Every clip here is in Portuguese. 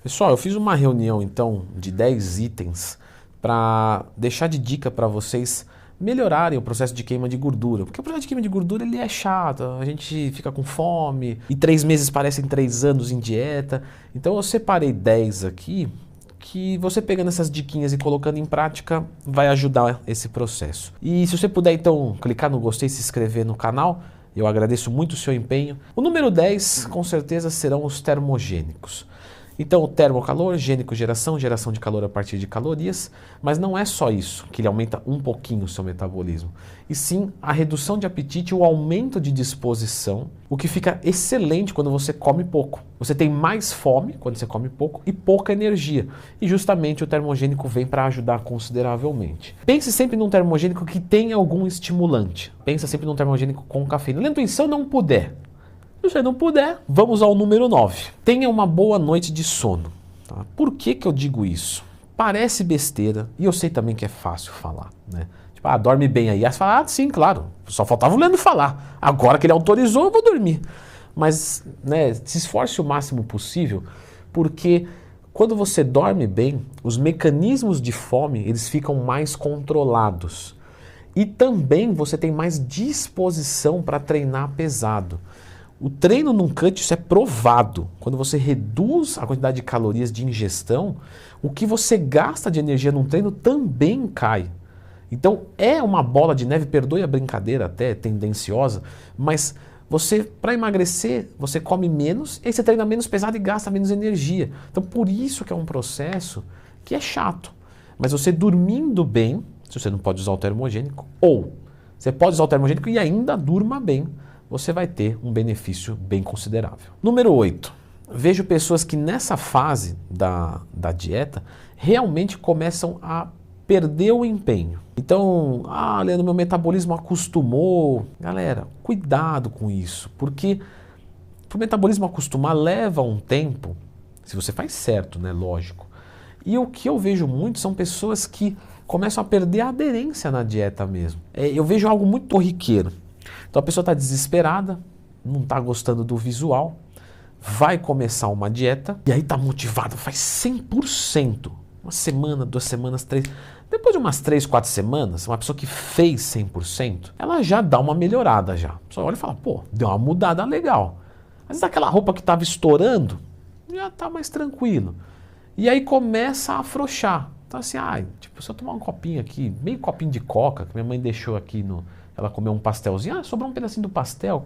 Pessoal, eu fiz uma reunião então de 10 itens para deixar de dica para vocês melhorarem o processo de queima de gordura. Porque o processo de queima de gordura ele é chato, a gente fica com fome e 3 meses parecem 3 anos em dieta. Então eu separei 10 aqui que você pegando essas diquinhas e colocando em prática vai ajudar esse processo. E se você puder então clicar no gostei e se inscrever no canal, eu agradeço muito o seu empenho. O número 10 com certeza serão os termogênicos. Então, o termocalor, gênico, geração de calor a partir de calorias, mas não é só isso, que ele aumenta um pouquinho o seu metabolismo, e sim a redução de apetite, o aumento de disposição, o que fica excelente quando você come pouco. Você tem mais fome quando você come pouco e pouca energia, e justamente o termogênico vem para ajudar consideravelmente. Pense sempre num termogênico que tenha algum estimulante. Pensa sempre num termogênico com cafeína. Na intuição não puder. Se você não puder, vamos ao número 9. Tenha uma boa noite de sono. Tá? Por que eu digo isso? Parece besteira, e eu sei também que é fácil falar, né? Tipo, dorme bem aí. Aí você fala, sim, claro, só faltava o Leandro falar. Agora que ele autorizou, eu vou dormir. Mas, né, se esforce o máximo possível, porque quando você dorme bem, os mecanismos de fome, eles ficam mais controlados. E também você tem mais disposição para treinar pesado. O treino num cut, isso é provado. Quando você reduz a quantidade de calorias de ingestão, o que você gasta de energia num treino também cai. Então é uma bola de neve, perdoe a brincadeira até tendenciosa, mas você, para emagrecer, você come menos, e aí você treina menos pesado e gasta menos energia. Então por isso que é um processo que é chato. Mas você dormindo bem, se você não pode usar o termogênico, ou você pode usar o termogênico e ainda durma bem, você vai ter um benefício bem considerável. Número 8. Vejo pessoas que nessa fase da dieta realmente começam a perder o empenho. Então, Leandro, meu metabolismo acostumou. Galera, cuidado com isso, porque para o metabolismo acostumar leva um tempo, se você faz certo, né? Lógico. E o que eu vejo muito são pessoas que começam a perder a aderência na dieta mesmo. Eu vejo algo muito corriqueiro. Então a pessoa está desesperada, não está gostando do visual, vai começar uma dieta e aí está motivada, faz 100%. Uma semana, 2 semanas, 3. Depois de umas 3, 4 semanas, uma pessoa que fez 100%, ela já dá uma melhorada já. A pessoa olha e fala, pô, deu uma mudada legal. Às vezes aquela roupa que estava estourando, já está mais tranquilo. E aí começa a afrouxar. Então assim, tipo, se eu tomar um copinho aqui, meio copinho de coca, que minha mãe deixou aqui ela comeu um pastelzinho, sobrou um pedacinho do pastel.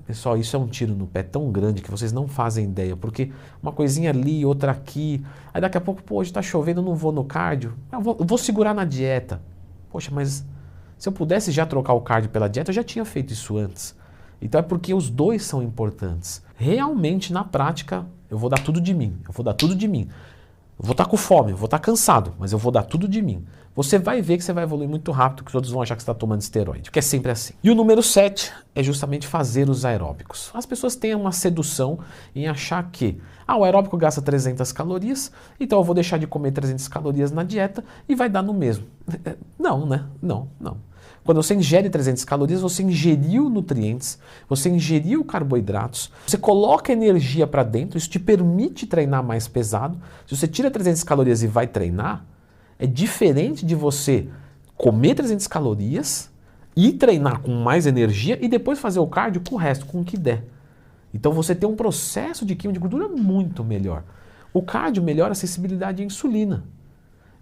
Pessoal, isso é um tiro no pé tão grande que vocês não fazem ideia, porque uma coisinha ali, outra aqui, aí daqui a pouco, hoje tá chovendo, eu não vou no cardio, eu vou segurar na dieta. Poxa, mas se eu pudesse já trocar o cardio pela dieta, eu já tinha feito isso antes. Então é porque os dois são importantes. Realmente, na prática, eu vou dar tudo de mim, eu vou estar com fome, eu vou estar cansado, mas eu vou dar tudo de mim. Você vai ver que você vai evoluir muito rápido, que os outros vão achar que você está tomando esteroide, porque é sempre assim. E o número 7 é justamente fazer os aeróbicos. As pessoas têm uma sedução em achar que o aeróbico gasta 300 calorias, então eu vou deixar de comer 300 calorias na dieta e vai dar no mesmo. Não, né? Não. Quando você ingere 300 calorias, você ingeriu nutrientes, você ingeriu carboidratos, você coloca energia para dentro, isso te permite treinar mais pesado. Se você tira 300 calorias e vai treinar, é diferente de você comer 300 calorias e treinar com mais energia e depois fazer o cardio com o resto, com o que der. Então você tem um processo de queima de gordura muito melhor. O cardio melhora a sensibilidade à insulina.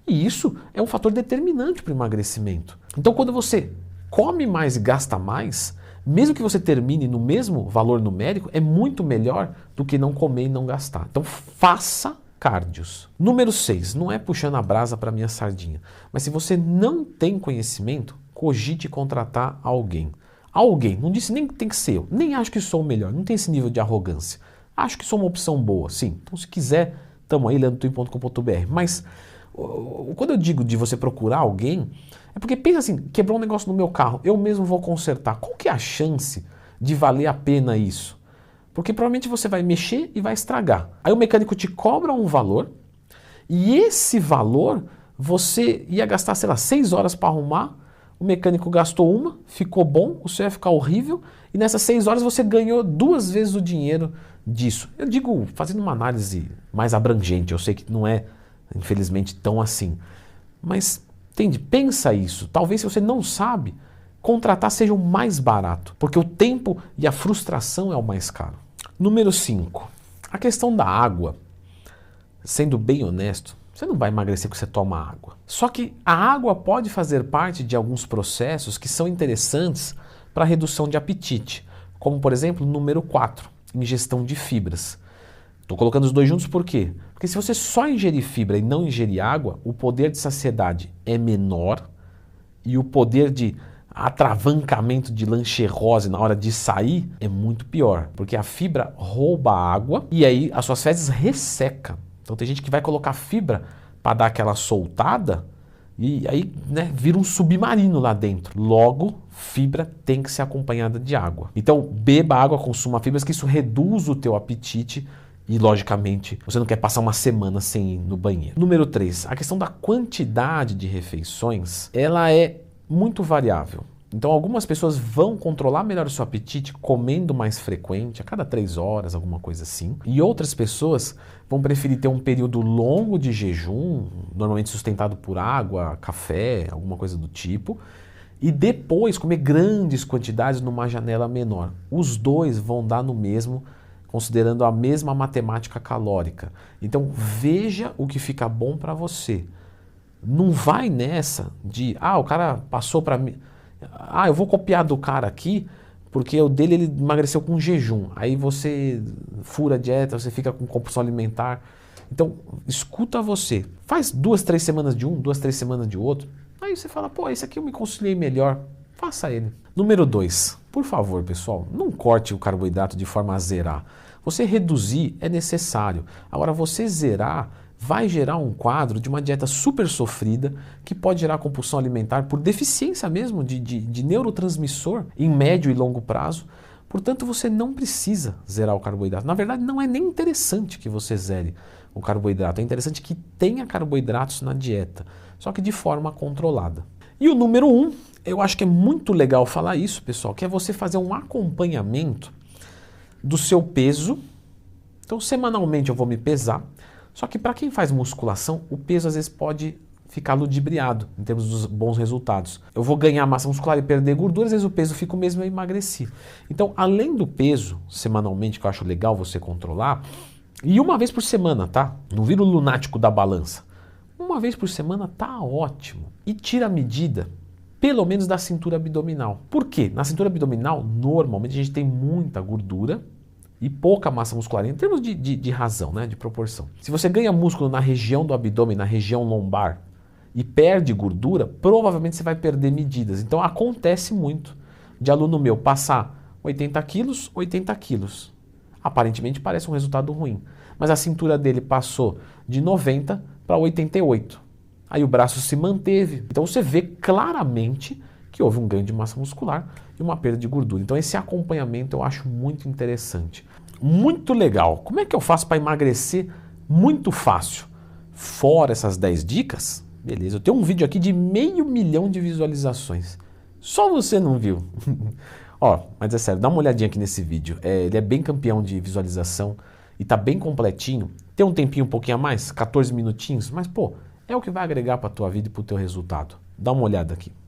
E isso é um fator determinante para o emagrecimento. Então quando você come mais e gasta mais, mesmo que você termine no mesmo valor numérico, é muito melhor do que não comer e não gastar. Então faça cardios. Número 6, não é puxando a brasa para minha sardinha, mas se você não tem conhecimento, cogite contratar alguém. Alguém, não disse nem que tem que ser eu, nem acho que sou o melhor, não tem esse nível de arrogância. Acho que sou uma opção boa, sim. Então se quiser, tamo aí, leandrotwin.com.br. Mas quando eu digo de você procurar alguém, é porque pensa assim, quebrou um negócio no meu carro, eu mesmo vou consertar. Qual que é a chance de valer a pena isso? Porque provavelmente você vai mexer e vai estragar. Aí o mecânico te cobra um valor e esse valor você ia gastar, sei lá, 6 horas para arrumar, o mecânico gastou uma, ficou bom, o seu ia ficar horrível, e nessas 6 horas você ganhou 2 vezes o dinheiro disso. Eu digo, fazendo uma análise mais abrangente, eu sei que não é, infelizmente, tão assim. Mas, entende? Pensa isso. Talvez se você não sabe, contratar seja o mais barato, porque o tempo e a frustração é o mais caro. Número 5. A questão da água. Sendo bem honesto, você não vai emagrecer porque você toma água. Só que a água pode fazer parte de alguns processos que são interessantes para a redução de apetite, como por exemplo, número 4, ingestão de fibras. Estou colocando os dois juntos por quê? Porque se você só ingerir fibra e não ingerir água, o poder de saciedade é menor e o poder de atravancamento de lancherrose na hora de sair é muito pior, porque a fibra rouba a água e aí as suas fezes ressecam. Então tem gente que vai colocar fibra para dar aquela soltada e aí, né, vira um submarino lá dentro. Logo, fibra tem que ser acompanhada de água. Então beba água, consuma fibras, que isso reduz o teu apetite e, logicamente, você não quer passar uma semana sem ir no banheiro. Número 3, a questão da quantidade de refeições, ela é muito variável. Então algumas pessoas vão controlar melhor o seu apetite comendo mais frequente, a cada 3 horas, alguma coisa assim. E outras pessoas vão preferir ter um período longo de jejum, normalmente sustentado por água, café, alguma coisa do tipo, e depois comer grandes quantidades numa janela menor. Os dois vão dar no mesmo, considerando a mesma matemática calórica. Então veja o que fica bom para você. Não vai nessa de, o cara passou para mim... eu vou copiar do cara aqui, porque o dele ele emagreceu com jejum. Aí você fura a dieta, você fica com compulsão alimentar. Então, escuta você. Faz 2, 3 semanas de um, 2, 3 semanas de outro. Aí você fala, esse aqui eu me conciliei melhor. Faça ele. Número 2. Por favor, pessoal, não corte o carboidrato de forma a zerar. Você reduzir é necessário. Agora, você zerar vai gerar um quadro de uma dieta super sofrida que pode gerar compulsão alimentar por deficiência mesmo de neurotransmissor em médio e longo prazo. Portanto, você não precisa zerar o carboidrato. Na verdade, não é nem interessante que você zere o carboidrato. É interessante que tenha carboidratos na dieta, só que de forma controlada. E o número 1, eu acho que é muito legal falar isso, pessoal, que é você fazer um acompanhamento do seu peso. Então, semanalmente eu vou me pesar. Só que para quem faz musculação, o peso às vezes pode ficar ludibriado em termos dos bons resultados. Eu vou ganhar massa muscular e perder gordura, às vezes o peso fica o mesmo e eu emagreci. Então, além do peso, semanalmente, que eu acho legal você controlar, e uma vez por semana, tá? Não vira o lunático da balança. Uma vez por semana tá ótimo. E tira a medida, pelo menos da cintura abdominal. Por quê? Na cintura abdominal, normalmente a gente tem muita gordura e pouca massa muscular, em termos de razão, né, de proporção. Se você ganha músculo na região do abdômen, na região lombar, e perde gordura, provavelmente você vai perder medidas. Então acontece muito de aluno meu passar 80 quilos, 80 quilos. Aparentemente parece um resultado ruim, mas a cintura dele passou de 90 para 88. Aí o braço se manteve. Então você vê claramente que houve um ganho de massa muscular e uma perda de gordura. Então esse acompanhamento eu acho muito interessante. Muito legal. Como é que eu faço para emagrecer muito fácil? Fora essas 10 dicas, beleza. Eu tenho um vídeo aqui de 500 mil de visualizações. Só você não viu. Mas é sério, dá uma olhadinha aqui nesse vídeo. Ele é bem campeão de visualização e tá bem completinho. Tem um tempinho um pouquinho a mais, 14 minutinhos, mas é o que vai agregar para a tua vida e para o teu resultado. Dá uma olhada aqui.